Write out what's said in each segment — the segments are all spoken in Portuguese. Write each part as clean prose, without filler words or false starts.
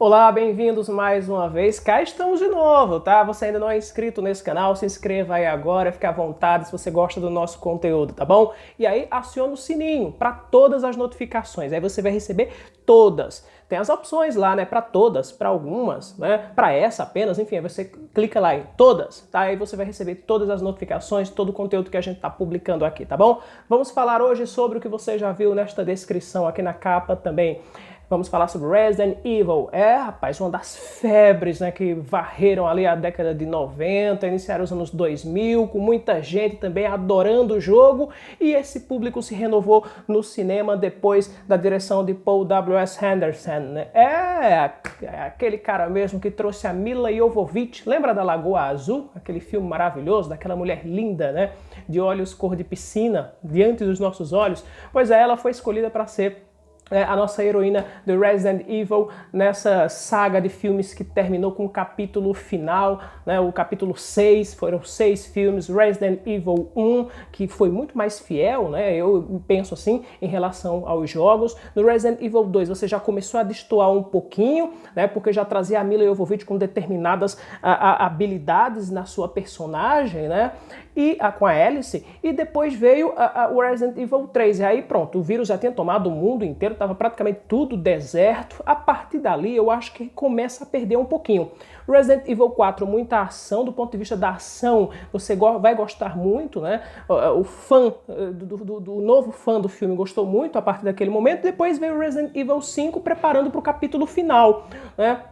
Olá, bem-vindos mais uma vez. Cá estamos de novo, tá? Você ainda não é inscrito nesse canal, se inscreva aí agora, fique à vontade se você gosta do nosso conteúdo, tá bom? E aí aciona o sininho para todas as notificações, aí você vai receber todas. Tem as opções lá, né, para todas, para algumas, né, para essa apenas, enfim, aí você clica lá em todas, tá? Aí você vai receber todas as notificações, todo o conteúdo que a gente tá publicando aqui, tá bom? Vamos falar hoje sobre o que você já viu nesta descrição aqui na capa também. Vamos falar sobre Resident Evil. Rapaz, uma das febres, né, que varreram ali a década de 90, iniciaram os anos 2000, com muita gente também adorando o jogo, e esse público se renovou no cinema depois da direção de Paul W.S. Anderson, né? Aquele cara mesmo que trouxe a Milla Jovovich, lembra da Lagoa Azul? Aquele filme maravilhoso, daquela mulher linda, né, de olhos cor de piscina, diante dos nossos olhos? Pois é, ela foi escolhida para ser a nossa heroína do Resident Evil nessa saga de filmes que terminou com o capítulo final, né, o capítulo 6, foram 6 filmes, Resident Evil 1, que foi muito mais fiel, né, eu penso assim, em relação aos jogos. No Resident Evil 2 você já começou a destoar um pouquinho, né, porque já trazia a Milla Jovovich com determinadas habilidades na sua personagem, né, e com a Alice, e depois veio o Resident Evil 3, e aí pronto, o vírus já tinha tomado o mundo inteiro, estava praticamente tudo deserto. A partir dali eu acho que começa a perder um pouquinho. Resident Evil 4, muita ação, do ponto de vista da ação, você vai gostar muito, né? O fã, do novo fã do filme gostou muito a partir daquele momento. Depois veio Resident Evil 5 preparando para o capítulo final, né?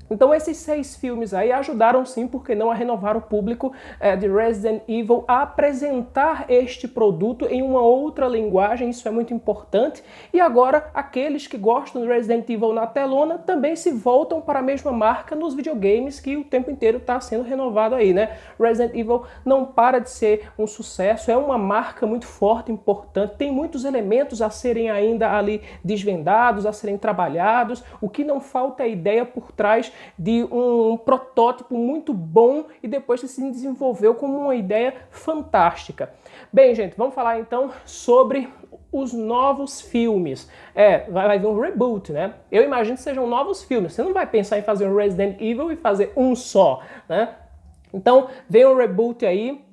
Então esses 6 filmes aí ajudaram sim, porque não, a renovar o público de Resident Evil, a apresentar este produto em uma outra linguagem, isso é muito importante. E agora aqueles que gostam de Resident Evil na telona também se voltam para a mesma marca nos videogames, que o tempo inteiro está sendo renovado aí, né? Resident Evil não para de ser um sucesso, é uma marca muito forte, importante, tem muitos elementos a serem ainda ali desvendados, a serem trabalhados. O que não falta é ideia por trás de um protótipo muito bom e depois que se desenvolveu como uma ideia fantástica. Bem, gente, vamos falar então sobre os novos filmes. Vai vir um reboot, né? Eu imagino que sejam novos filmes. Você não vai pensar em fazer um Resident Evil e fazer um só, né? Então, vem um reboot aí.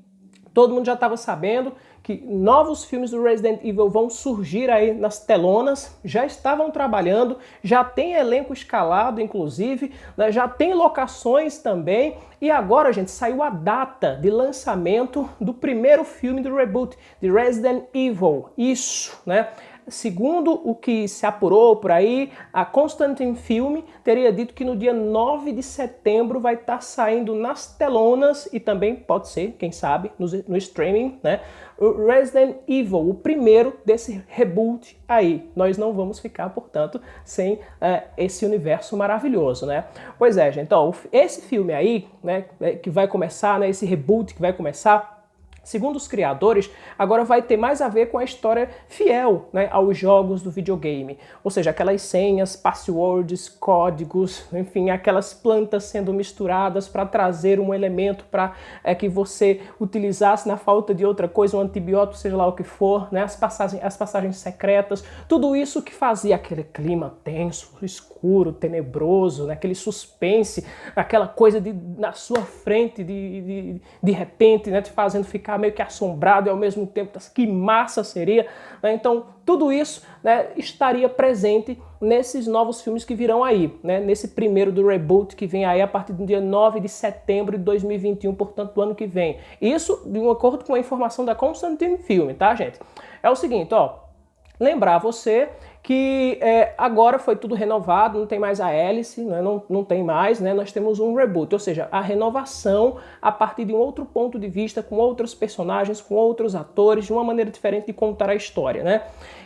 Todo mundo já estava sabendo que novos filmes do Resident Evil vão surgir aí nas telonas, já estavam trabalhando, já tem elenco escalado, inclusive, né, já tem locações também, e agora, gente, saiu a data de lançamento do primeiro filme do reboot, de Resident Evil. Isso, né? Segundo o que se apurou por aí, a Constantine Film teria dito que no dia 9 de setembro vai estar saindo nas telonas e também pode ser, quem sabe, no streaming, né? O Resident Evil, o primeiro desse reboot aí. Nós não vamos ficar, portanto, sem esse universo maravilhoso, né? Pois é, gente, ó, esse filme aí, né, que vai começar, né, esse reboot que vai começar, segundo os criadores, agora vai ter mais a ver com a história fiel, né, aos jogos do videogame. Ou seja, aquelas senhas, passwords, códigos, enfim, aquelas plantas sendo misturadas para trazer um elemento para que você utilizasse na falta de outra coisa, um antibiótico, seja lá o que for, né, as passagens secretas, tudo isso que fazia aquele clima tenso, escuro, tenebroso, né, aquele suspense, aquela coisa na sua frente de repente, né, te fazendo ficar meio que assombrado e ao mesmo tempo, que massa seria, né? Então tudo isso, né, estaria presente nesses novos filmes que virão aí, né? Nesse primeiro do reboot que vem aí a partir do dia 9 de setembro de 2021, portanto do ano que vem. Isso de um acordo com a informação da Constantine Film, tá, gente? É o seguinte, ó, lembrar você que agora foi tudo renovado, não tem mais a Alice, né? não tem mais, né? Nós temos um reboot, ou seja, a renovação a partir de um outro ponto de vista, com outros personagens, com outros atores, de uma maneira diferente de contar a história, né?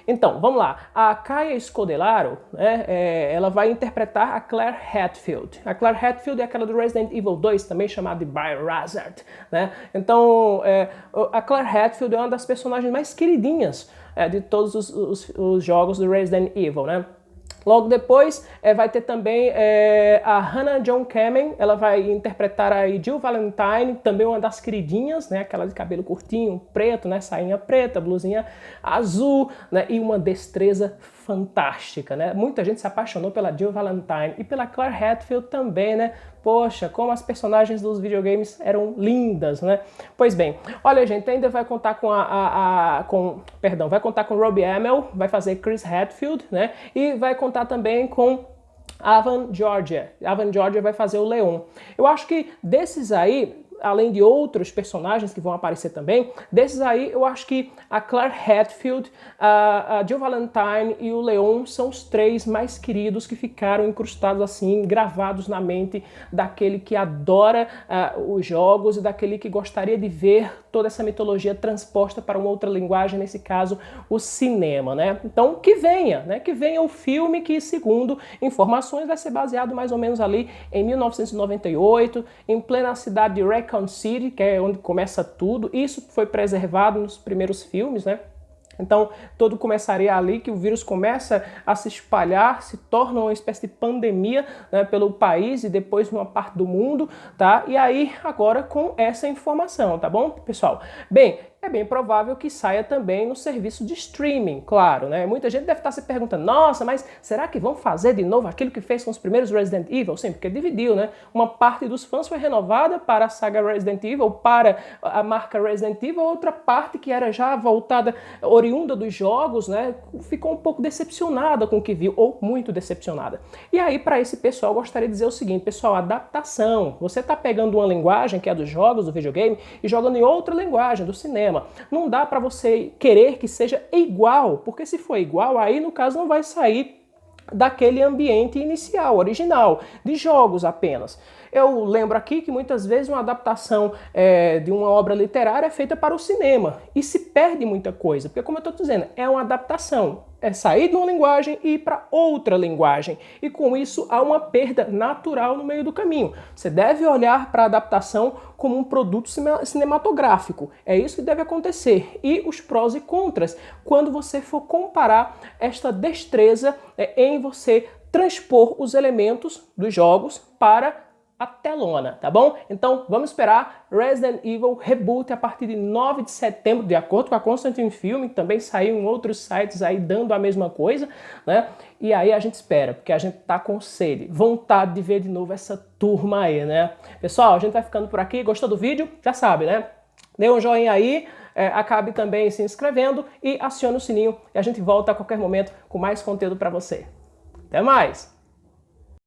Então, vamos lá. A Kaya Scodelario, né, ela vai interpretar a Claire Hatfield. A Claire Hatfield é aquela do Resident Evil 2, também chamada de Biohazard, né? Então, a Claire Hatfield é uma das personagens mais queridinhas de todos os jogos do Resident Evil, né? Logo depois vai ter também a Hannah John Kamen, ela vai interpretar a Jill Valentine, também uma das queridinhas, né? Aquela de cabelo curtinho, preto, né? Sainha preta, blusinha azul, né? E uma destreza fantástica, né? Muita gente se apaixonou pela Jill Valentine e pela Claire Hadfield também, né? Poxa, como as personagens dos videogames eram lindas, né? Pois bem, olha, gente, ainda vai contar com vai contar com Robbie Amell, vai fazer Chris Hadfield, né? E vai contar também com Avan Georgia. Avan Georgia vai fazer o Leon. Eu acho que desses aí, além de outros personagens que vão aparecer também, desses aí eu acho que a Claire Hadfield, a Jill Valentine e o Leon são os três mais queridos que ficaram incrustados assim, gravados na mente daquele que adora os jogos e daquele que gostaria de ver toda essa mitologia transposta para uma outra linguagem, nesse caso o cinema, né? Então que venha, né? Que venha o filme que, segundo informações, vai ser baseado mais ou menos ali em 1998, em plena cidade de Raccoon City, que é onde começa tudo. Isso foi preservado nos primeiros filmes, né? Então, tudo começaria ali, que o vírus começa a se espalhar, se torna uma espécie de pandemia, né, pelo país e depois numa parte do mundo, tá? E aí, agora com essa informação, tá bom, pessoal? Bem, é bem provável que saia também no serviço de streaming, claro, né? Muita gente deve estar se perguntando, nossa, mas será que vão fazer de novo aquilo que fez com os primeiros Resident Evil? Sim, porque dividiu, né? Uma parte dos fãs foi renovada para a saga Resident Evil, para a marca Resident Evil, outra parte que era já voltada, oriunda dos jogos, né? Ficou um pouco decepcionada com o que viu, ou muito decepcionada. E aí, para esse pessoal, eu gostaria de dizer o seguinte, pessoal, adaptação. Você está pegando uma linguagem que é dos jogos, do videogame, e jogando em outra linguagem, do cinema. Não dá para você querer que seja igual, porque se for igual, aí no caso não vai sair daquele ambiente inicial, original, de jogos apenas. Eu lembro aqui que muitas vezes uma adaptação de uma obra literária é feita para o cinema e se perde muita coisa, porque como eu estou dizendo, é uma adaptação. É sair de uma linguagem e ir para outra linguagem. E com isso há uma perda natural no meio do caminho. Você deve olhar para a adaptação como um produto cinematográfico. É isso que deve acontecer. E os prós e contras quando você for comparar esta destreza em você transpor os elementos dos jogos para a telona, tá bom? Então vamos esperar Resident Evil Reboot a partir de 9 de setembro, de acordo com a Constantine Film, também saiu em outros sites aí dando a mesma coisa, né? E aí a gente espera, porque a gente tá com sede, vontade de ver de novo essa turma aí, né? Pessoal, a gente vai ficando por aqui, gostou do vídeo? Já sabe, né? Dê um joinha aí, acabe também se inscrevendo e acione o sininho e a gente volta a qualquer momento com mais conteúdo para você. Até mais!